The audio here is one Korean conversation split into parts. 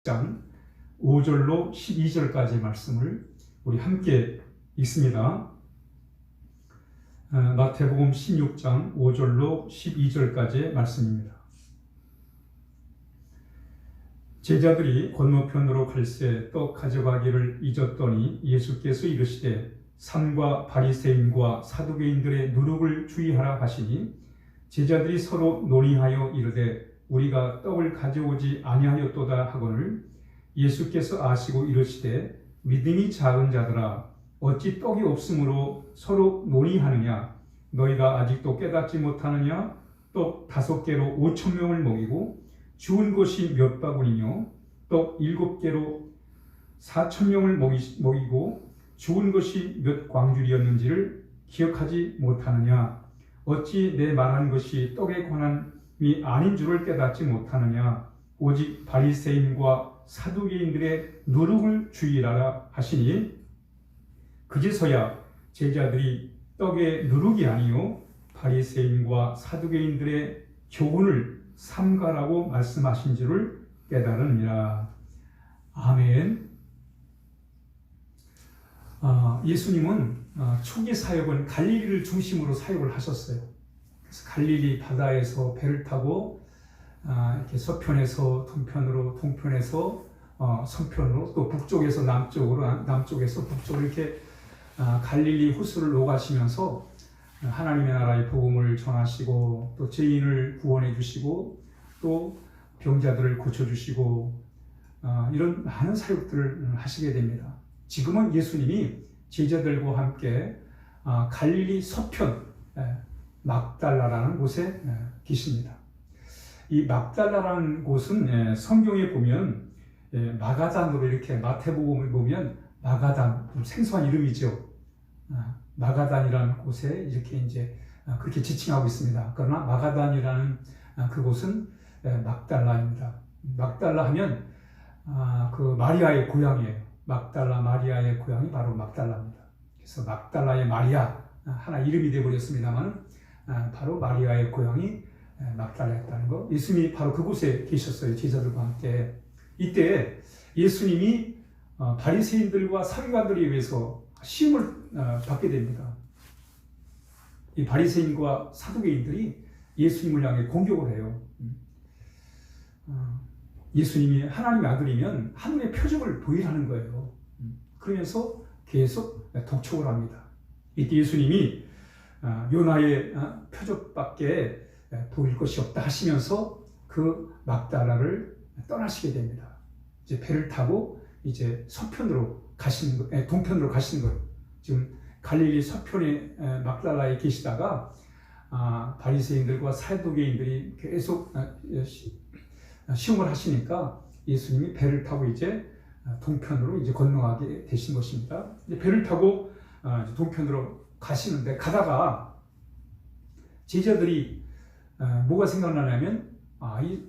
장 5절로 12절까지의 말씀을 우리 함께 읽습니다. 마태복음 16장 5절로 12절까지의 말씀입니다. 제자들이 건너편으로 갈새 떡 가져가기를 잊었더니 예수께서 이르시되 산과 바리새인과 사두개인들의 누룩을 주의하라 하시니 제자들이 서로 논의하여 이르되 우리가 떡을 가져오지 아니하였도다 하거늘 예수께서 아시고 이르시되 믿음이 작은 자들아 어찌 떡이 없으므로 서로 논의하느냐 너희가 아직도 깨닫지 못하느냐 떡 5개로 5,000명을 먹이고 주운 것이 몇 바구니며 떡 7개로 4,000명을 먹이고 주운 것이 몇 광줄이었는지를 기억하지 못하느냐 어찌 내 말한 것이 떡에 관한이 아닌 줄을 깨닫지 못하느냐 오직 바리새인과 사두개인들의 누룩을 주의하라 하시니 그제서야 제자들이 떡의 누룩이 아니요 바리새인과 사두개인들의 교훈을 삼가라고 말씀하신 줄을 깨달으니라. 아멘. 예수님은 초기 사역은 갈릴리를 중심으로 사역을 하셨어요. 그래서 갈릴리 바다에서 배를 타고 이렇게 서편에서 동편으로, 동편에서 서편으로, 또 북쪽에서 남쪽으로, 남쪽에서 북쪽으로 이렇게 갈릴리 호수를 오가시면서 하나님의 나라의 복음을 전하시고 또 죄인을 구원해 주시고 또 병자들을 고쳐주시고 이런 많은 사역들을 하시게 됩니다. 지금은 예수님이 제자들과 함께 갈릴리 서편 막달라라는 곳에 계십니다. 이 막달라라는 곳은 성경에 보면 마가단으로 이렇게 마태복음을 보면 마가단, 생소한 이름이죠. 마가단이라는 곳에 이렇게 이제 그렇게 지칭하고 있습니다. 그러나 마가단이라는 그곳은 막달라입니다. 막달라 하면 그 마리아의 고향이에요. 막달라 마리아의 고향이 바로 막달라입니다. 그래서 막달라의 마리아 하나 이름이 되어버렸습니다만 바로 마리아의 고향이 막달라였다는 거. 예수님이 바로 그곳에 계셨어요. 제자들과 함께. 이때 예수님이 바리새인들과 서기관들에 의해서 시험을 받게 됩니다. 이 바리새인과 사두개인들이 예수님을 향해 공격을 해요. 예수님이 하나님의 아들이면 하늘의 표적을 보이라는 거예요. 그러면서 계속 독촉을 합니다. 이때 예수님이 요나의 표적밖에 보일 것이 없다 하시면서 그 막달라를 떠나시게 됩니다. 이제 배를 타고 이제 서편으로 가시는 거, 동편으로 가시는 거예요. 지금 갈릴리 서편에 막달라에 계시다가 바리새인들과 사두개인들이 계속 시험을 하시니까 예수님이 배를 타고 이제 동편으로 이제 건너가게 되신 것입니다. 이제 배를 타고 동편으로 가시는데 가다가 제자들이 뭐가 생각나냐면 이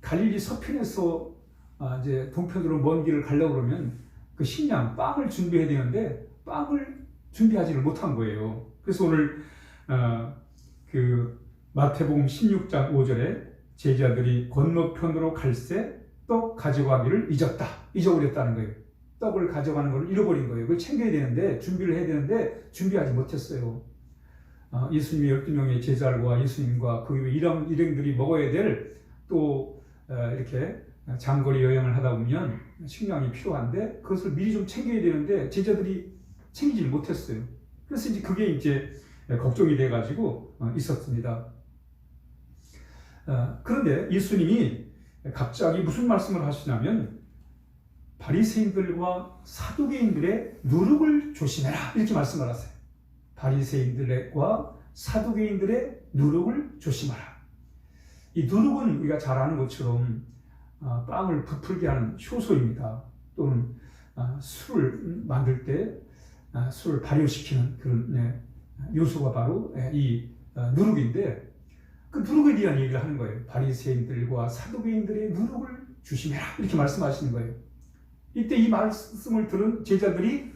갈릴리 서편에서 이제 동편으로 먼 길을 가려고 그러면 그 식량, 빵을 준비해야 되는데 빵을 준비하지를 못한 거예요. 그래서 오늘 그 마태복음 16장 5절에 제자들이 건너편으로 갈새 떡 가져가기를 잊어버렸다는 거예요. 떡을 가져가는 걸 잃어버린 거예요. 그걸 챙겨야 되는데, 준비를 해야 되는데 준비하지 못했어요. 예수님의 12명의 제자들과 예수님과 그 일행들이 먹어야 될 또 이렇게 장거리 여행을 하다 보면 식량이 필요한데 그것을 미리 좀 챙겨야 되는데 제자들이 챙기지 못했어요. 그래서 이제 그게 이제 걱정이 돼가지고 있었습니다. 그런데 예수님이 갑자기 무슨 말씀을 하시냐면 바리새인들과 사두개인들의 누룩을 조심해라 이렇게 말씀을 하세요. 바리새인들과 사두개인들의 누룩을 조심하라. 이 누룩은 우리가 잘 아는 것처럼 빵을 부풀게 하는 효소입니다. 또는 술을 만들 때 술을 발효시키는 그런 요소가 바로 이 누룩인데 그 누룩에 대한 얘기를 하는 거예요. 바리새인들과 사두개인들의 누룩을 조심해라 이렇게 말씀하시는 거예요. 이때 이 말씀을 들은 제자들이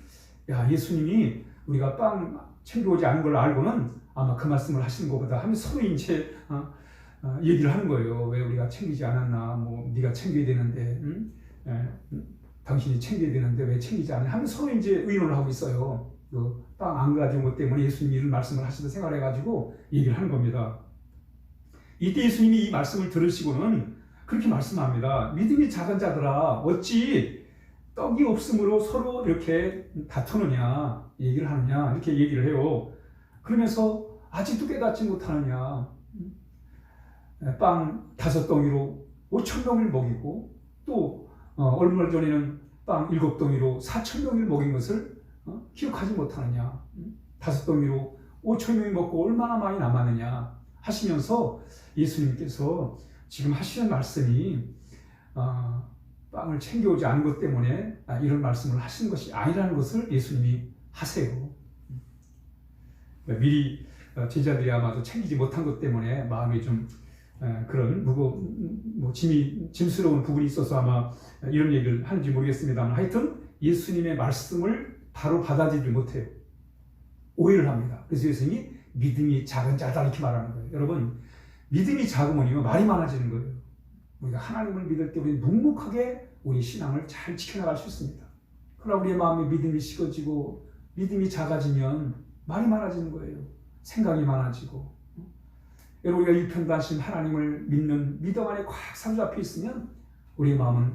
예수님이 우리가 빵 챙겨오지 않은 걸 알고는 아마 그 말씀을 하시는 것보다 하면서 서로 이제 얘기를 하는 거예요. 왜 우리가 챙기지 않았나, 뭐 네가 챙겨야 되는데 당신이 챙겨야 되는데 왜 챙기지 않냐 하면 서로 이제 의논을 하고 있어요. 그 빵 안 가져온 것 때문에 예수님이 이런 말씀을 하시다 생각해가지고 얘기를 하는 겁니다. 이때 예수님이 이 말씀을 들으시고는 그렇게 말씀합니다. 믿음이 작은 자들아 어찌 떡이 없으므로 서로 이렇게 다투느냐 얘기를 하느냐 이렇게 얘기를 해요. 그러면서 아직도 깨닫지 못하느냐. 빵 5덩이로 5,000명을 먹이고 또 얼마 전에는 빵 7덩이로 4,000명을 먹인 것을 기억하지 못하느냐. 5덩이로 5,000명이 먹고 얼마나 많이 남았느냐 하시면서 예수님께서 지금 하시는 말씀이 빵을 챙겨오지 않은 것 때문에 이런 말씀을 하시는 것이 아니라는 것을 예수님이 하세요. 미리 제자들이 아마도 챙기지 못한 것 때문에 마음이 좀 그런 짐스러운 부분이 있어서 아마 이런 얘기를 하는지 모르겠습니다만 하여튼 예수님의 말씀을 바로 받아들이지 못해요. 오해를 합니다. 그래서 예수님이 믿음이 작은 자다 이렇게 말하는 거예요. 여러분 믿음이 작으면요 말이 많아지는 거예요. 우리가 하나님을 믿을 때 우리 묵묵하게 우리 신앙을 잘 지켜나갈 수 있습니다. 그러나 우리의 마음에 믿음이 식어지고 믿음이 작아지면 말이 많아지는 거예요. 생각이 많아지고 여러분 우리가 일편단심 하나님을 믿는 믿음 안에 꽉 사로잡혀 있으면 우리의 마음은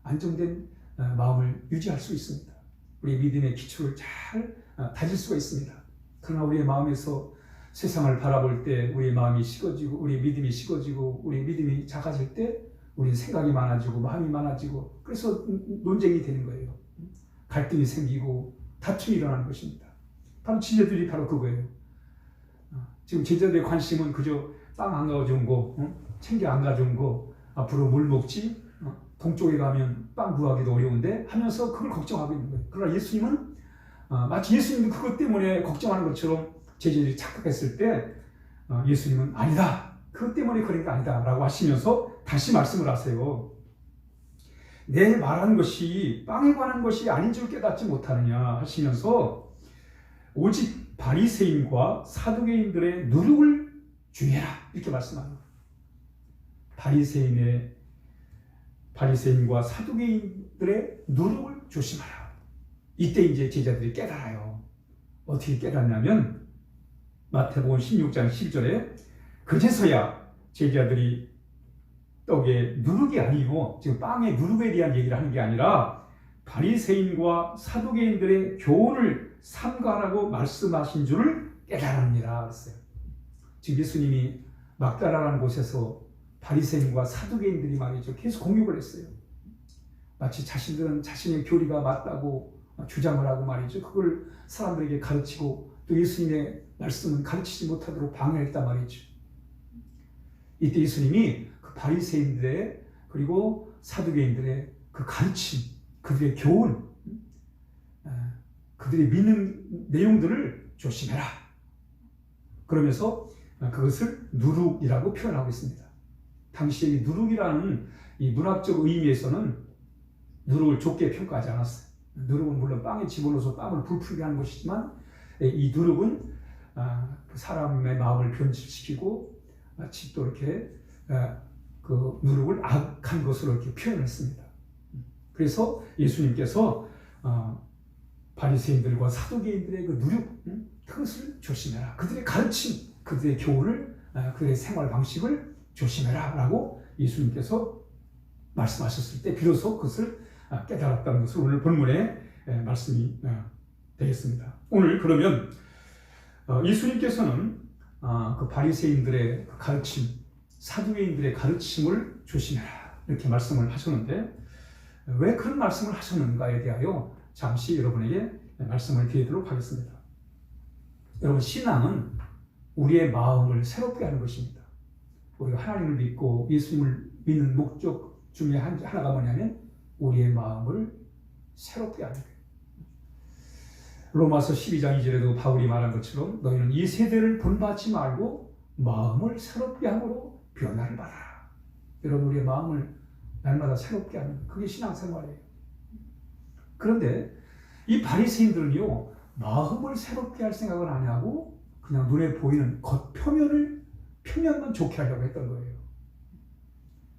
안정된 마음을 유지할 수 있습니다. 우리의 믿음의 기초를 잘 다질 수가 있습니다. 그러나 우리의 마음에서 세상을 바라볼 때 우리의 마음이 식어지고 우리의 믿음이 식어지고 우리의 믿음이 작아질 때 우리는 생각이 많아지고 마음이 많아지고 그래서 논쟁이 되는 거예요. 갈등이 생기고 다툼이 일어나는 것입니다. 바로 제자들이 바로 그거예요. 지금 제자들의 관심은 그저 빵 안 가져온 거, 챙겨 안 가져온 거, 앞으로 뭘 먹지? 동쪽에 가면 빵 구하기도 어려운데 하면서 그걸 걱정하고 있는 거예요. 그러나 예수님은 마치 예수님도 그것 때문에 걱정하는 것처럼 제자들이 착각했을 때 예수님은 아니다. 그것 때문에 그런 게 아니다. 라고 하시면서 다시 말씀을 하세요. 내 말한 것이 빵에 관한 것이 아닌 줄 깨닫지 못하느냐 하시면서 오직 바리새인과 사두개인들의 누룩을 주의해라 이렇게 말씀합니다. 바리새인과 사두개인들의 누룩을 조심하라. 이때 이제 제자들이 깨달아요. 어떻게 깨닫냐면 마태복음 16장 10절에 그제서야 제자들이 떡의 누룩이 아니고 지금 빵의 누룩에 대한 얘기를 하는 게 아니라 바리새인과 사두개인들의 교훈을 삼가라고 말씀하신 줄을 깨달았느니라 그랬어요. 지금 예수님이 막다라라는 곳에서 바리새인과 사두개인들이 말이죠 계속 공격을 했어요. 마치 자신들은 자신의 교리가 맞다고 주장을 하고 말이죠. 그걸 사람들에게 가르치고 또 예수님의 말씀은 가르치지 못하도록 방해했단 말이죠. 이때 예수님이 그 바리새인들의 그리고 사두개인들의 그 가르침, 그들의 교훈, 그들이 믿는 내용들을 조심해라. 그러면서 그것을 누룩이라고 표현하고 있습니다. 당시에 이 누룩이라는 이 문학적 의미에서는 누룩을 좋게 평가하지 않았어요. 누룩은 물론 빵에 집어넣어서 빵을 불풀게 하는 것이지만 이 누룩은 사람의 마음을 변질시키고 마치 또 이렇게 그 누룩을 악한 것으로 이렇게 표현했습니다. 그래서 예수님께서 바리새인들과 사두개인들의 그 누룩 그것을 조심해라. 그들의 가르침, 그들의 교훈을, 그들의 생활 방식을 조심해라 라고 예수님께서 말씀하셨을 때 비로소 그것을 깨달았다는 것을 오늘 본문의 말씀이 되겠습니다. 오늘 그러면 예수님께서는 그 바리새인들의 가르침, 사두개인들의 가르침을 조심해라 이렇게 말씀을 하셨는데 왜 그런 말씀을 하셨는가에 대하여 잠시 여러분에게 말씀을 드리도록 하겠습니다. 여러분 신앙은 우리의 마음을 새롭게 하는 것입니다. 우리가 하나님을 믿고 예수님을 믿는 목적 중에 하나가 뭐냐면 우리의 마음을 새롭게 하는 거예요. 로마서 12장 2절에도 바울이 말한 것처럼 너희는 이 세대를 본받지 말고 마음을 새롭게 함으로 변화를 받아라. 여러분 우리의 마음을 날마다 새롭게 하는 그게 신앙생활이에요. 그런데 이 바리새인들은요 마음을 새롭게 할 생각을 안 하고 그냥 눈에 보이는 표면만 좋게 하려고 했던 거예요.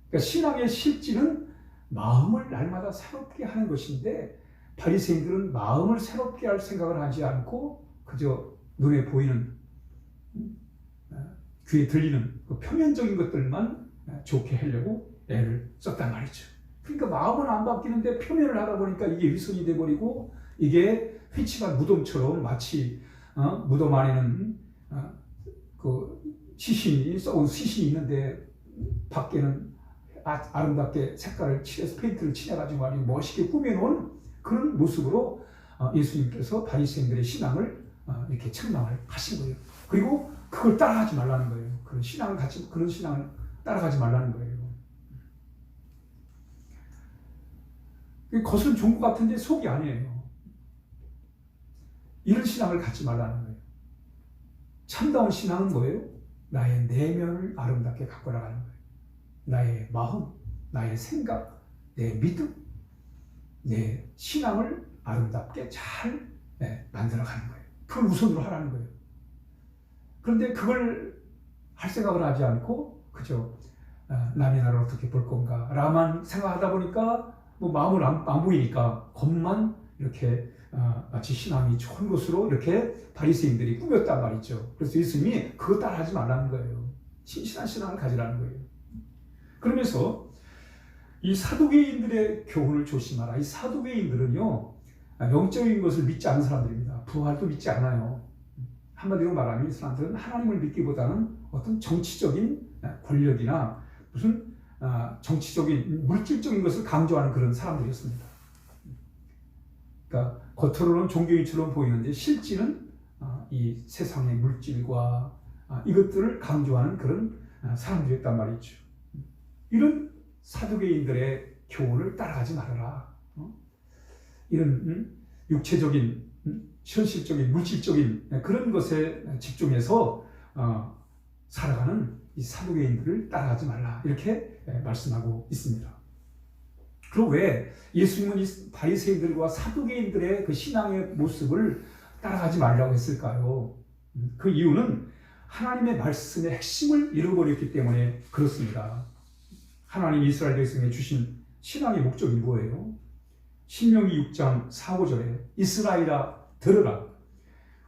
그러니까 신앙의 실질은 마음을 날마다 새롭게 하는 것인데 바리새인들은 마음을 새롭게 할 생각을 하지 않고 그저 눈에 보이는 귀에 들리는 그 표면적인 것들만 좋게 하려고 애를 썼단 말이죠. 그러니까 마음은 안 바뀌는데 표면을 하다 보니까 이게 위선이 돼버리고 이게 회칠한 무덤처럼 마치 무덤 안에는 그 시신이 썩은 시신이 있는데 밖에는 아름답게 색깔을 칠해서 페인트를 칠해가지고 아주 멋있게 꾸며놓은 그런 모습으로 예수님께서 바리새인들의 신앙을 이렇게 책망을 하신 거예요. 그리고 그걸 따라가지 말라는 거예요. 그런 신앙을 따라가지 말라는 거예요. 겉은 좋은 것 같은데 속이 아니에요. 이런 신앙을 갖지 말라는 거예요. 참다운 신앙은 뭐예요? 나의 내면을 아름답게 갖고 나가는 거예요. 나의 마음, 나의 생각, 내 믿음, 내 신앙을 아름답게 잘 만들어가는 거예요. 그걸 우선으로 하라는 거예요. 그런데 그걸 할 생각을 하지 않고 그저 남의 나라를 어떻게 볼 건가 라만 생각하다 보니까 뭐 마음을 안 보이니까 겉만 이렇게 마치 신앙이 좋은 것으로 이렇게 바리새인들이 꾸몄단 말이죠. 그래서 예수님이 그거 따라하지 말라는 거예요. 신실한 신앙을 가지라는 거예요. 그러면서 이 사두개인들의 교훈을 조심하라. 이 사두개인들은요 영적인 것을 믿지 않는 사람들입니다. 부활도 믿지 않아요. 한마디로 말하면 이 사람들은 하나님을 믿기보다는 어떤 정치적인 권력이나 무슨 정치적인 물질적인 것을 강조하는 그런 사람들이었습니다. 그러니까 겉으로는 종교인처럼 보이는데 실질은 이 세상의 물질과 이것들을 강조하는 그런 사람들이었단 말이죠. 이런 사두개인들의 교훈을 따라가지 말아라. 이런 육체적인, 현실적인, 물질적인 그런 것에 집중해서 살아가는 이 사두개인들을 따라가지 말라. 이렇게 말씀하고 있습니다. 그리고 왜 예수님은 이 바리새인들과 사두개인들의 그 신앙의 모습을 따라가지 말라고 했을까요? 그 이유는 하나님의 말씀의 핵심을 잃어버렸기 때문에 그렇습니다. 하나님 이스라엘 백성에 주신 신앙의 목적이 뭐예요? 신명기 6장 4, 5절에 이스라엘아 들으라.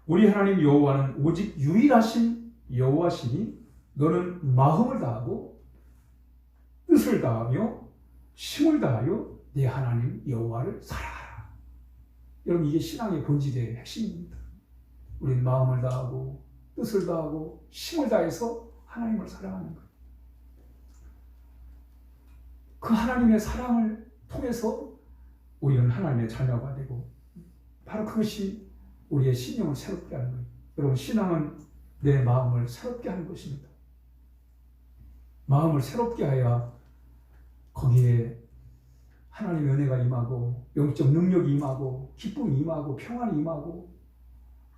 우리 하나님 여호와는 오직 유일하신 여호와시니 너는 마음을 다하고 뜻을 다하며 힘을 다하여 내 하나님 여호와를 사랑하라. 여러분 이게 신앙의 본질의 핵심입니다. 우리는 마음을 다하고 뜻을 다하고 힘을 다해서 하나님을 사랑하는 것. 그 하나님의 사랑을 통해서 우리는 하나님의 자녀가 되고 바로 그것이 우리의 신령을 새롭게 하는 거예요. 여러분 신앙은 내 마음을 새롭게 하는 것입니다. 마음을 새롭게 하여 거기에 하나님의 은혜가 임하고 영적 능력이 임하고 기쁨이 임하고 평안이 임하고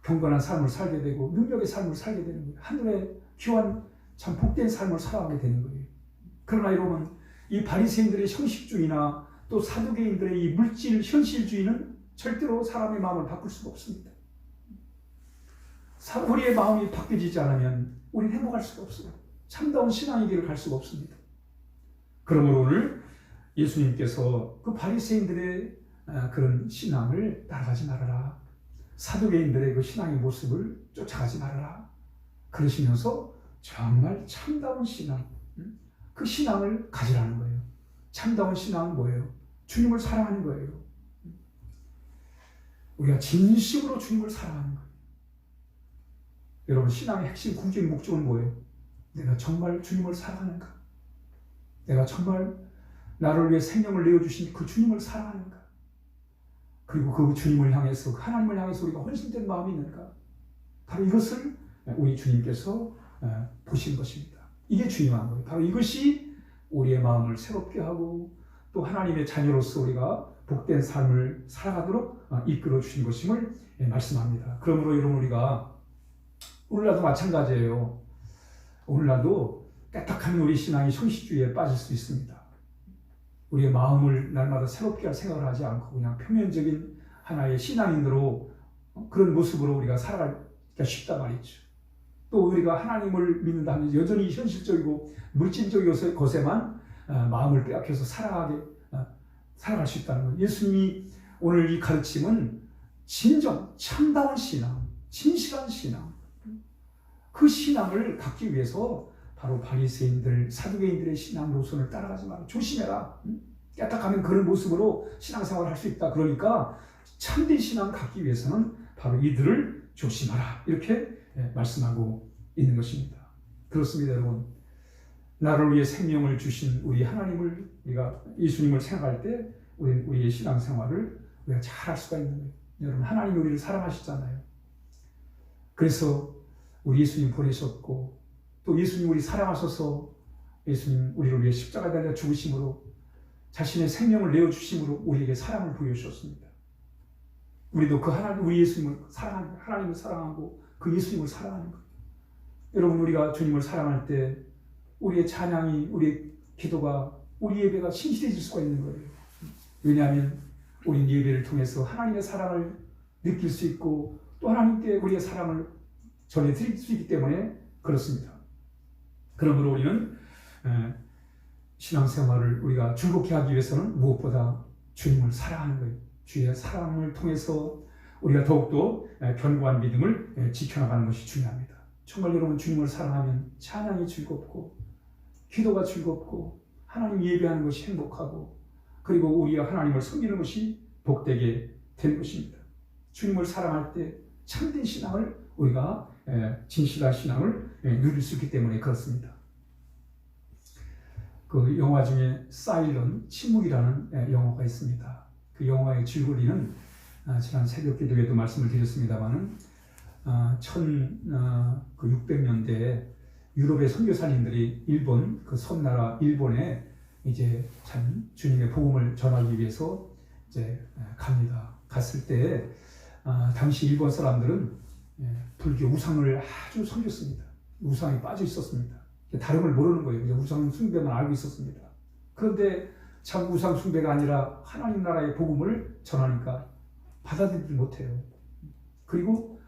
경건한 삶을 살게 되고 능력의 삶을 살게 되는 거예요. 하늘의 귀한 참 복된 삶을 살아가게 되는 거예요. 그러나 여러분 이 바리새인들의 형식주의나 또 사두개인들의 이 물질 현실주의는 절대로 사람의 마음을 바꿀 수가 없습니다. 우리의 마음이 바뀌지 않으면 우리는 행복할 수가 없어요. 참다운 신앙의 길을 갈 수가 없습니다. 그러므로 오늘 예수님께서 그 바리새인들의 그런 신앙을 따라가지 말아라. 사두개인들의 그 신앙의 모습을 쫓아가지 말아라. 그러시면서 정말 참다운 신앙, 그 신앙을 가지라는 거예요. 참다운 신앙은 뭐예요? 주님을 사랑하는 거예요. 우리가 진심으로 주님을 사랑하는 거예요. 여러분 신앙의 핵심 궁극적인 목적은 뭐예요? 내가 정말 주님을 사랑하는가? 내가 정말 나를 위해 생명을 내어주신 그 주님을 사랑하는가? 그리고 그 주님을 향해서 하나님을 향해서 우리가 헌신된 마음이 있는가? 바로 이것을 우리 주님께서 보신 것입니다. 이게 중요한 거예요. 바로 이것이 우리의 마음을 새롭게 하고 또 하나님의 자녀로서 우리가 복된 삶을 살아가도록 이끌어 주신 것임을 말씀합니다. 그러므로 여러분 우리가 오늘날도 마찬가지예요. 오늘날도 까딱한 우리 신앙이 형식주의에 빠질 수 있습니다. 우리의 마음을 날마다 새롭게 할 생각을 하지 않고 그냥 표면적인 하나의 신앙인으로 그런 모습으로 우리가 살아가기가 쉽단 말이죠. 또 우리가 하나님을 믿는다면 여전히 현실적이고 물질적인 것에만 마음을 빼앗겨서 살아가게 살아갈 수 있다는 거예요. 예수님이 오늘 이 가르침은 진정 참다운 신앙, 진실한 신앙, 그 신앙을 갖기 위해서 바로 바리새인들, 사두개인들의 신앙 노선을 따라가지 말고 조심해라. 까딱하면 그런 모습으로 신앙생활을 할 수 있다. 그러니까 참된 신앙 갖기 위해서는 바로 이들을 조심하라. 이렇게 말씀하고 있는 것입니다. 그렇습니다, 여러분. 나를 위해 생명을 주신 우리 하나님을, 우리가 예수님을 생각할 때 우리의 신앙생활을 우리가 잘 할 수가 있는 거예요. 여러분, 하나님이 우리를 사랑하시잖아요. 그래서 우리 예수님 보내셨고, 또 예수님 우리 사랑하셔서 예수님 우리를 위해 십자가에 달려 죽으심으로 자신의 생명을 내어주심으로 우리에게 사랑을 보여주셨습니다. 우리도 그 하나님, 우리 예수님을 사랑하는, 하나님을 사랑하고 그 예수님을 사랑하는 거예요. 여러분, 우리가 주님을 사랑할 때 우리의 찬양이, 우리의 기도가, 우리 예배가 신실해질 수가 있는 거예요. 왜냐하면 우리는 예배를 통해서 하나님의 사랑을 느낄 수 있고 또 하나님께 우리의 사랑을 전해드릴 수 있기 때문에 그렇습니다. 그러므로 우리는 신앙생활을 우리가 즐겁게 하기 위해서는 무엇보다 주님을 사랑하는 거예요. 주의 사랑을 통해서 우리가 더욱더 견고한 믿음을 지켜나가는 것이 중요합니다. 정말 여러분, 주님을 사랑하면 찬양이 즐겁고 기도가 즐겁고 하나님 예배하는 것이 행복하고 그리고 우리가 하나님을 섬기는 것이 복되게 되는 것입니다. 주님을 사랑할 때 참된 신앙을 우리가 진실한 신앙을 누릴 수 있기 때문에 그렇습니다. 그 영화 중에 사일런, 침묵이라는 영화가 있습니다. 그 영화의 줄거리는 지난 새벽 기도에도 말씀을 드렸습니다만은 1600년대에 유럽의 선교사님들이 일본, 그 섬나라 일본에 이제 참 주님의 복음을 전하기 위해서 이제 갑니다. 갔을 때 당시 일본 사람들은 불교 우상을 아주 섬겼습니다. 우상에 빠져 있었습니다. 다른 걸 모르는 거예요. 우상 숭배만 알고 있었습니다. 그런데 참 우상 숭배가 아니라 하나님 나라의 복음을 전하니까 받아들이지 못해요. 그리고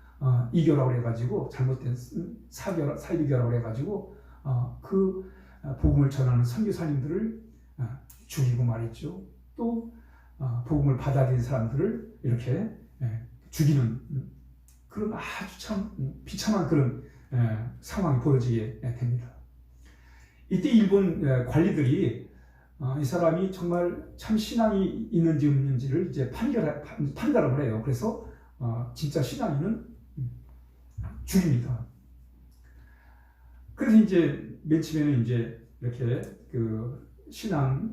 이교라고 해가지고 잘못된 사이비교라고 해가지고 그 복음을 전하는 선교사님들을 죽이고 말했죠. 또 복음을 받아들인 사람들을 이렇게 죽이는 그런 아주 참 비참한 그런 상황이 벌어지게 됩니다. 이때 일본 관리들이 이 사람이 정말 참 신앙이 있는지 없는지를 이제 판단을 해요. 그래서 진짜 신앙인은 죽입니다. 그래서 이제 맨 처음에는 이제 이렇게 그 신앙,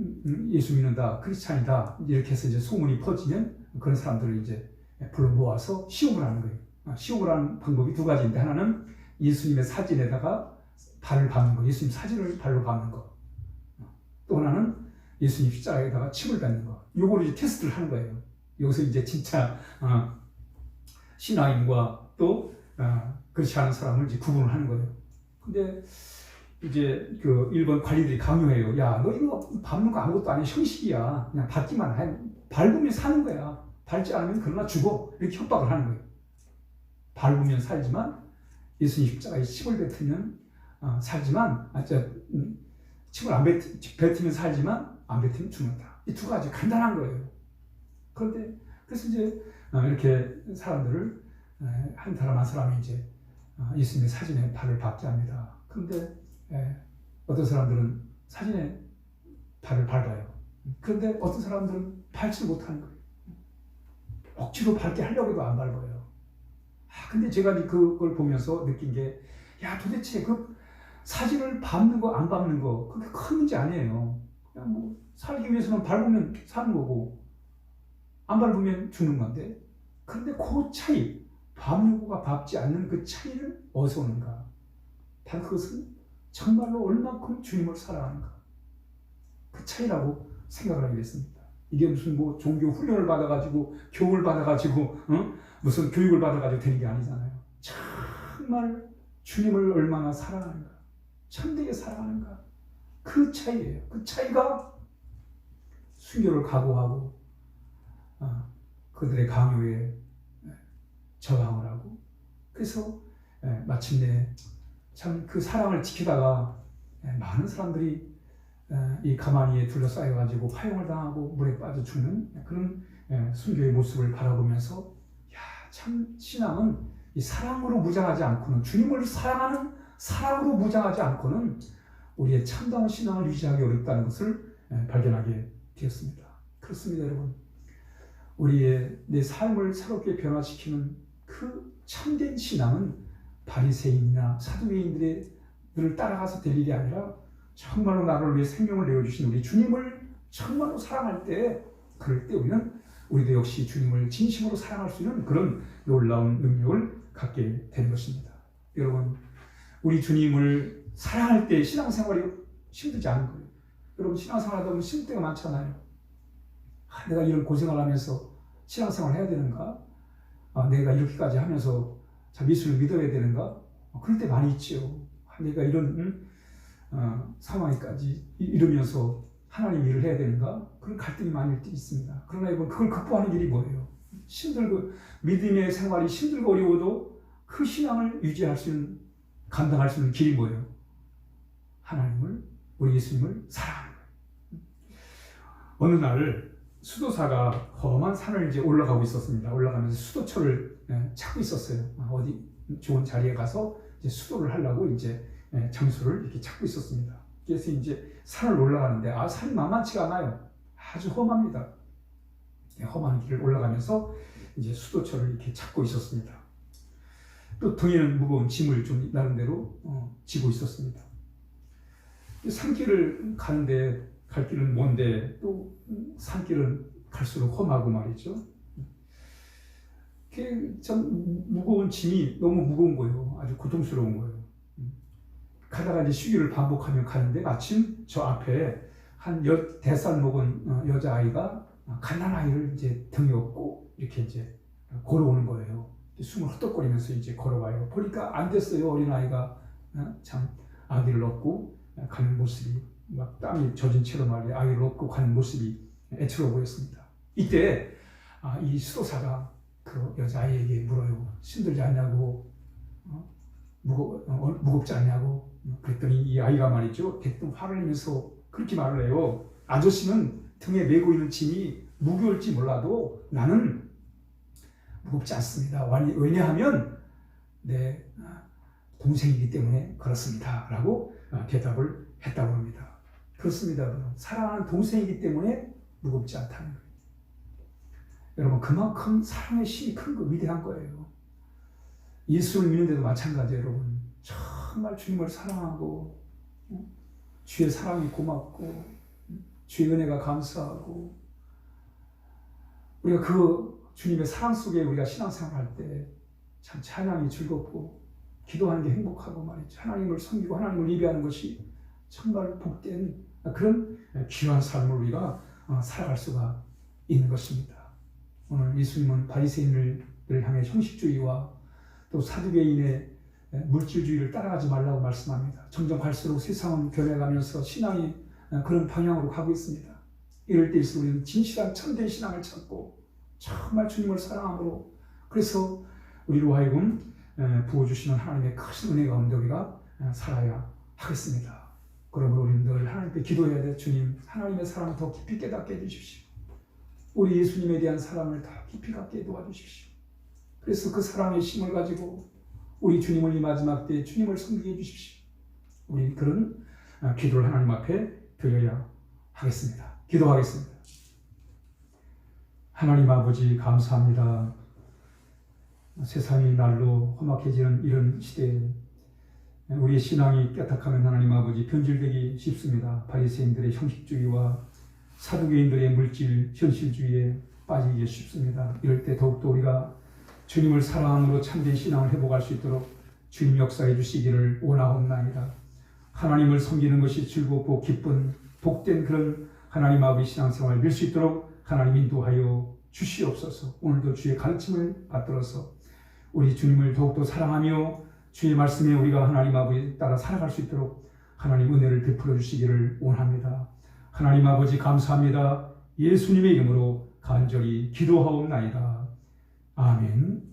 예수 믿는다, 크리스찬이다 이렇게 해서 이제 소문이 퍼지면 그런 사람들을 이제 불러 모아서 시험을 하는 거예요. 시험을 하는 방법이 두 가지인데 하나는 예수님의 사진에다가 발을 밟는 거, 예수님 사진을 발로 밟는 거. 또 하나는 예수님 십자가에다가 침을 뱉는 거. 요거를 이제 테스트를 하는 거예요. 여기서 이제 진짜 신앙인과 또 그렇지 않은 사람을 이제 구분을 하는 거예요. 근데 이제 그 일본 관리들이 강요해요. 야, 너 이거 밟는 거 아무것도 아니야. 형식이야. 그냥 밟기만 해. 밟으면 사는 거야. 밟지 않으면 그러나 죽어. 이렇게 협박을 하는 거예요. 밟으면 살지만 예수님 십자가에 침을 뱉으면 살지만 침을 안 뱉으면 살지만 안 뱉으면 죽는다. 이 두 가지 간단한 거예요. 그런데 그래서 이제 이렇게 사람들을 한 사람 한 사람이 이제 예수님의 사진에 발을 밟게 합니다. 그런데 어떤 사람들은 사진에 발을 밟아요. 그런데 어떤 사람들은 밟지 못하는 거예요. 억지로 밟게 하려고 해도 안 밟아요. 근데 제가 그걸 보면서 느낀 게, 야, 도대체 그 사진을 밟는 거, 안 밟는 거, 그게 큰 문제 아니에요. 그냥 뭐, 살기 위해서는 밟으면 사는 거고, 안 밟으면 죽는 건데, 그런데 그 차이, 밟는 거가 밟지 않는 그 차이는 어디서 오는가? 바로 그것은 정말로 얼마큼 주님을 사랑하는가. 그 차이라고 생각을 하게 됐습니다. 이게 무슨 뭐 종교 훈련을 받아가지고, 교육을 받아가지고, 무슨 교육을 받아가지고 되는 게 아니잖아요. 정말 주님을 얼마나 사랑하는가, 참되게 사랑하는가, 그 차이예요. 그 차이가 순교를 각오하고 그들의 강요에 저항을 하고, 그래서 마침내 참 그 사랑을 지키다가 많은 사람들이 이 가마니에 둘러싸여가지고 화형을 당하고 물에 빠져 죽는 그런 순교의 모습을 바라보면서 야, 참 신앙은 이 사랑으로 무장하지 않고는 주님을 사랑하는 사랑으로 무장하지 않고는 우리의 참다운 신앙을 유지하기 어렵다는 것을 발견하게 되었습니다. 그렇습니다, 여러분. 우리의 내 삶을 새롭게 변화시키는 그 참된 신앙은 바리새인이나 사두개인들을 따라가서 될 일이 아니라 정말로 나를 위해 생명을 내어주신 우리 주님을 정말로 사랑할 때, 그럴 때 우리도 역시 주님을 진심으로 사랑할 수 있는 그런 놀라운 능력을 갖게 되는 것입니다. 여러분, 우리 주님을 사랑할 때 신앙생활이 힘들지 않은 거예요. 여러분, 신앙생활 하다 보면 힘들 때가 많잖아요. 내가 이런 고생을 하면서 신앙생활을 해야 되는가? 내가 이렇게까지 하면서 참 예수를 믿어야 되는가? 그럴 때 많이 있죠. 내가 이런 상황에까지 이르면서 하나님 일을 해야 되는가? 그런 갈등이 많이 있습니다. 그러나 이건 그걸 극복하는 길이 뭐예요? 힘들고 믿음의 생활이 힘들고 어려워도 그 신앙을 유지할 수 있는, 감당할 수 있는 길이 뭐예요? 하나님을, 우리 예수님을 사랑하는 거예요. 어느 날 수도사가 험한 산을 이제 올라가고 있었습니다. 올라가면서 수도처를 찾고 있었어요. 어디 좋은 자리에 가서 이제 수도를 하려고 이제 장소를 이렇게 찾고 있었습니다. 그래서 이제 산을 올라가는데 산이 만만치가 않아요. 아주 험합니다. 험한 길을 올라가면서 이제 수도처를 이렇게 찾고 있었습니다. 또 등에는 무거운 짐을 좀 나름대로 지고 있었습니다. 산길을 가는데 갈 길은 먼데 또 산길은 갈수록 험하고 말이죠. 참 무거운 짐이 너무 무거운 거예요. 아주 고통스러운 거예요. 가다가 이제 쉬기를 반복하며 가는데 마침 저 앞에 한 10살 먹은 여자아이가 갓난아이를 이제 등에 업고 이렇게 이제 걸어오는 거예요. 숨을 헛떡거리면서 이제 걸어와요. 보니까 안 됐어요. 어린아이가 참 아기를 업고 가는 모습이, 막 땀이 젖은 채로 말이에요. 아이를 업고 가는 모습이 애처로워 보였습니다. 이때 이 수도사가 그 여자아이에게 물어요. 힘들지 않냐고, 무겁지 않냐고. 그랬더니 이 아이가 말이죠, 대뜸 화를 내면서 그렇게 말을 해요. 아저씨는 등에 메고 있는 짐이 무거울지 몰라도 나는 무겁지 않습니다. 왜냐하면 내 동생이기 때문에 그렇습니다. 라고 대답을 했다고 합니다. 그렇습니다. 사랑하는 동생이기 때문에 무겁지 않다는 거예요. 여러분, 그만큼 사랑의 힘이 큰 거, 위대한 거예요. 예수를 믿는데도 마찬가지예요. 여러분, 정말 주님을 사랑하고 주의 사랑이 고맙고 주의 은혜가 감사하고 우리가 그 주님의 사랑 속에 우리가 신앙생활 할 때 참 찬양이 즐겁고 기도하는 게 행복하고 말이죠. 하나님을 섬기고 하나님을 예배하는 것이 정말 복된 그런 귀한 삶을 우리가 살아갈 수가 있는 것입니다. 오늘 예수님은 바리새인을 향해 형식주의와 또 사두개인의 물질주의를 따라가지 말라고 말씀합니다. 점점 갈수록 세상은 변해가면서 신앙이 그런 방향으로 가고 있습니다. 이럴 때일수록 우리는 진실한 참된 신앙을 찾고 정말 주님을 사랑함으로, 그래서 우리로 하여금 부어주시는 하나님의 큰 은혜 가운데 우리가 살아야 하겠습니다. 그러므로 우리는 늘 하나님께 기도해야 돼. 주님, 하나님의 사랑을 더 깊이 깨닫게 해주십시오. 우리 예수님에 대한 사랑을 더 깊이 갖게 도와주십시오. 그래서 그 사랑의 힘을 가지고 우리 주님을 이 마지막 때에 주님을 섬기게 해주십시오. 우리 그런 기도를 하나님 앞에 드려야 하겠습니다. 기도하겠습니다. 하나님 아버지, 감사합니다. 세상이 날로 험악해지는 이런 시대에 우리의 신앙이 깨끗하면 하나님 아버지 변질되기 쉽습니다. 바리새인들의 형식주의와 사두개인들의 물질 현실주의에 빠지기 쉽습니다. 이럴 때 더욱더 우리가 주님을 사랑함으로 참된 신앙을 회복할 수 있도록 주님 역사해 주시기를 원하옵나이다. 하나님을 섬기는 것이 즐겁고 기쁜 복된 그런 하나님 아버지 신앙생활을 밀 수 있도록 하나님 인도하여 주시옵소서. 오늘도 주의 가르침을 받들어서 우리 주님을 더욱더 사랑하며 주의 말씀에 우리가 하나님 아버지 따라 살아갈 수 있도록 하나님 은혜를 베풀어 주시기를 원합니다. 하나님 아버지, 감사합니다. 예수님의 이름으로 간절히 기도하옵나이다. 아멘.